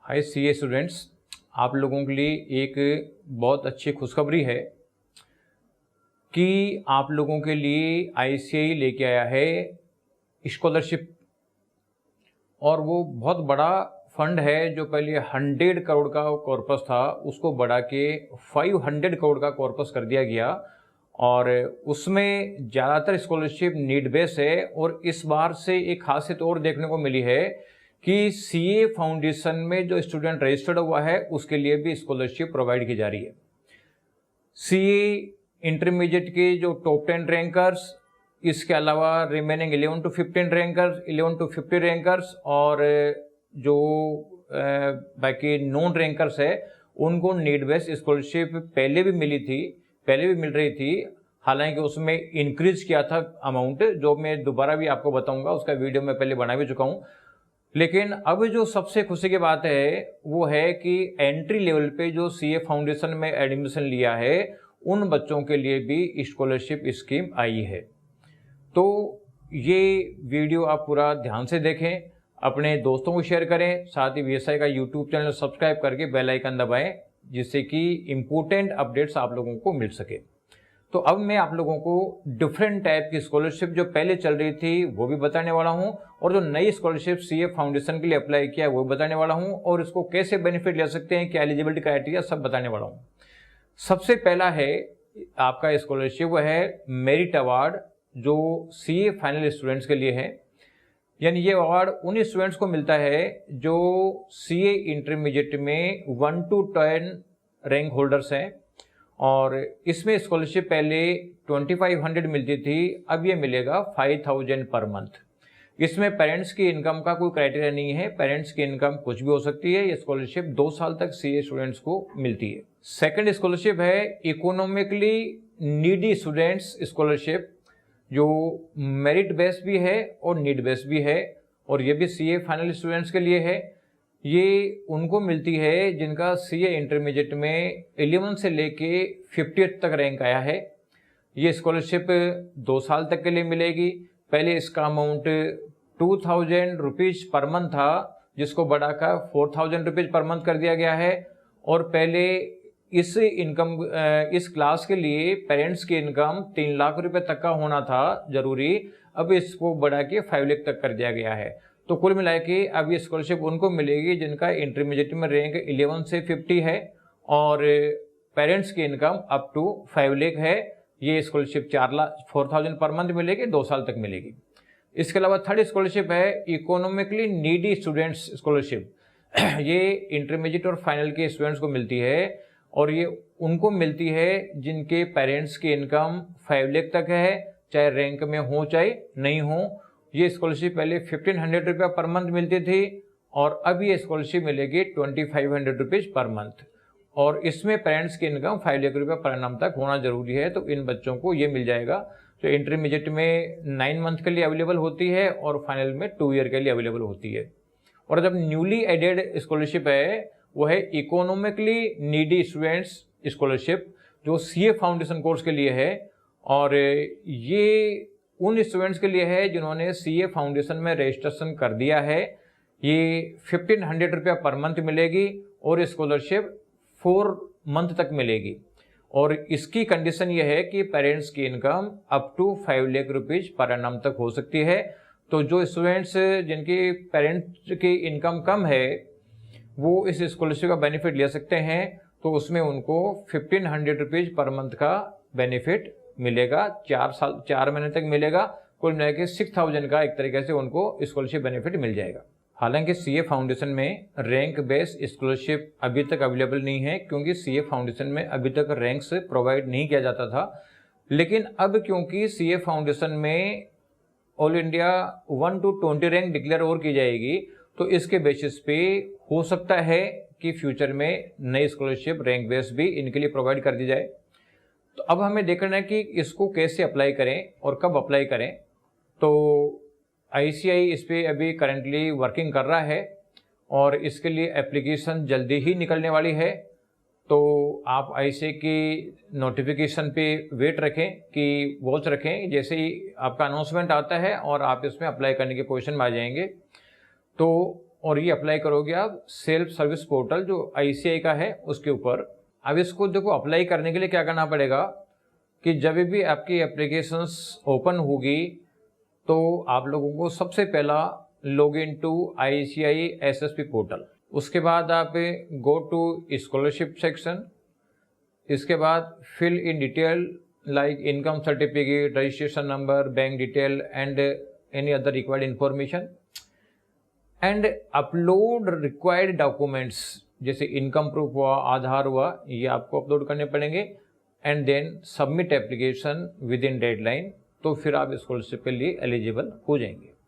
हाय CA students, आप लोगों के लिए एक बहुत अच्छी खुशखबरी है कि आप लोगों के लिए आईसीएआई लेके आया है स्कॉलरशिप। और वो बहुत बड़ा फंड है। जो पहले 100 करोड़ का कॉर्पस था उसको बढ़ा के 500 करोड़ का कॉर्पस कर दिया गया। और उसमें ज़्यादातर स्कॉलरशिप नीड बेस है। और इस बार से एक खासियत और देखने को मिली है कि सीए फाउंडेशन में जो स्टूडेंट रजिस्टर्ड हुआ है उसके लिए भी स्कॉलरशिप प्रोवाइड की जा रही है। सीए इंटरमीडिएट के जो टॉप 10 रैंकर्स, इसके अलावा remaining 11 to 15 rankers, 11 to 50 rankers और जो बाकी नॉन रैंकर्स है उनको नीड बेस्ड स्कॉलरशिप पहले भी मिल रही थी। हालांकि उसमें इंक्रीज किया था अमाउंट, जो मैं दोबारा भी आपको बताऊंगा, उसका वीडियो मैं पहले बना भी चुका हूं। लेकिन अब जो सबसे खुशी की बात है वो है कि एंट्री लेवल पे जो सीए फाउंडेशन में एडमिशन लिया है उन बच्चों के लिए भी स्कॉलरशिप स्कीम आई है। तो ये वीडियो आप पूरा ध्यान से देखें, अपने दोस्तों को शेयर करें, साथ ही वीएसआई का यूट्यूब चैनल सब्सक्राइब करके बेल आइकन दबाएं, जिससे कि इम्पोर्टेंट अपडेट्स आप लोगों को मिल सके। तो अब मैं आप लोगों को डिफरेंट टाइप की स्कॉलरशिप जो पहले चल रही थी वो भी बताने वाला हूं, और जो नई स्कॉलरशिप सीए फाउंडेशन के लिए अप्लाई किया है वो बताने वाला हूं, और इसको कैसे बेनिफिट ले सकते हैं, क्या एलिजिबिलिटी क्राइटेरिया, सब बताने वाला हूं। सबसे पहला है आपका स्कॉलरशिप, वो है मेरिट अवार्ड, जो सीए फाइनल स्टूडेंट्स के लिए है। यानी ये अवार्ड उन स्टूडेंट्स को मिलता है जो सीए इंटरमीडिएट में 1 to 10 रैंक होल्डर्स हैं। और इसमें स्कॉलरशिप पहले 2500 मिलती थी, अब ये मिलेगा 5000 पर मंथ। इसमें पेरेंट्स की इनकम का कोई क्राइटेरिया नहीं है, पेरेंट्स की इनकम कुछ भी हो सकती है। ये स्कॉलरशिप 2 साल तक सीए स्टूडेंट्स को मिलती है। सेकंड स्कॉलरशिप है इकोनॉमिकली नीडी स्टूडेंट्स स्कॉलरशिप, जो मेरिट बेस्ड भी है और नीड बेस्ड भी है, और ये भी सीए फाइनल स्टूडेंट्स के लिए है। ये उनको मिलती है जिनका सीए इंटरमीडिएट में 11 से लेके 50th तक रैंक आया है। ये स्कॉलरशिप 2 साल तक के लिए मिलेगी। पहले इसका अमाउंट 2000 रुपीज पर मंथ था, जिसको बढ़ाकर 4000 रुपीज पर मंथ कर दिया गया है। और पहले इस क्लास के लिए पेरेंट्स की इनकम 3 लाख रुपए तक का होना था जरूरी, अब इसको बढ़ा के 5 लाख तक कर दिया गया है। तो कुल मिला के अब ये स्कॉलरशिप उनको मिलेगी जिनका इंटरमीडिएट में रैंक 11 से 50 है और पेरेंट्स की इनकम अप टू 5 लाख है। ये स्कॉलरशिप 4000 पर मंथ मिलेगी, 2 साल तक मिलेगी। इसके अलावा थर्ड स्कॉलरशिप है इकोनॉमिकली नीडी स्टूडेंट्स स्कॉलरशिप। ये इंटरमीडिएट और फाइनल के स्टूडेंट्स को मिलती है, और ये उनको मिलती है जिनके पेरेंट्स की इनकम 5 लाख तक है, चाहे रैंक में हो चाहे नहीं हो। ये स्कॉलरशिप पहले 1500 रुपया पर मंथ मिलती थी, और अब ये स्कॉलरशिप मिलेगी 2500 रुपीज पर मंथ। और इसमें पेरेंट्स की इनकम 5 लाख रुपया पर एनम तक होना जरूरी है। तो इन बच्चों को ये मिल जाएगा, जो इंटरमीडिएट में 9 मंथ के लिए अवेलेबल होती है और फाइनल में 2 ईयर के लिए अवेलेबल होती है। और जब न्यूली एडेड स्कॉलरशिप है वो है इकोनॉमिकली नीडी स्टूडेंट्स स्कॉलरशिप, जो सीए फाउंडेशन कोर्स के लिए है। और ये उन स्टूडेंट्स के लिए है जिन्होंने सीए फाउंडेशन में रजिस्ट्रेशन कर दिया है। ये 1500 रुपया पर मंथ मिलेगी, और स्कॉलरशिप 4 मंथ तक मिलेगी। और इसकी कंडीशन ये है कि पेरेंट्स की income up to 5 lakh rupees per annum तक हो सकती है। तो जो स्टूडेंट्स जिनकी पेरेंट्स की इनकम कम है वो इस स्कॉलरशिप का बेनिफिट ले सकते हैं। तो उसमें उनको 1500 रुपीज पर मंथ का बेनिफिट मिलेगा, 4 महीने तक मिलेगा। कुल मिलाकर 6000 का एक तरीके से उनको स्कॉलरशिप बेनिफिट मिल जाएगा। हालांकि सीए फाउंडेशन में रैंक बेस्ड स्कॉलरशिप अभी तक अवेलेबल नहीं है, क्योंकि सीए फाउंडेशन में अभी तक रैंक्स प्रोवाइड नहीं किया जाता था। लेकिन अब क्योंकि सीए फाउंडेशन में all India 1 to 20 rank declare और की जाएगी, तो इसके बेसिस पे हो सकता है कि फ्यूचर में नई स्कॉलरशिप रैंक बेस्ड भी इनके लिए प्रोवाइड कर दी जाए। तो अब हमें देखना है कि इसको कैसे अप्लाई करें और कब अप्लाई करें। तो आईसीएआई इस पे अभी करंटली वर्किंग कर रहा है, और इसके लिए एप्लीकेशन जल्दी ही निकलने वाली है। तो आप आईसीएआई की नोटिफिकेशन पे वेट रखें, कि वॉच रखें, जैसे ही आपका अनाउंसमेंट आता है और आप इसमें अप्लाई करने की पोजीशन में आ जाएंगे। तो और ये अप्लाई करोगे आप सेल्फ सर्विस पोर्टल जो ICAI का है उसके ऊपर। अब इसको देखो, अप्लाई करने के लिए क्या करना पड़ेगा कि जब भी आपकी एप्लीकेशंस ओपन होगी तो आप लोगों को सबसे पहला log in to ICAI SSP portal, उसके बाद आप गो टू स्कॉलरशिप सेक्शन, इसके बाद fill in detail like income certificate, registration number, bank detail and any other required information and upload required documents जैसे इनकम प्रूफ हुआ, आधार हुआ, ये आपको अपलोड करने पड़ेंगे and then submit application within deadline. तो फिर आप स्कॉलरशिप के लिए एलिजिबल हो जाएंगे।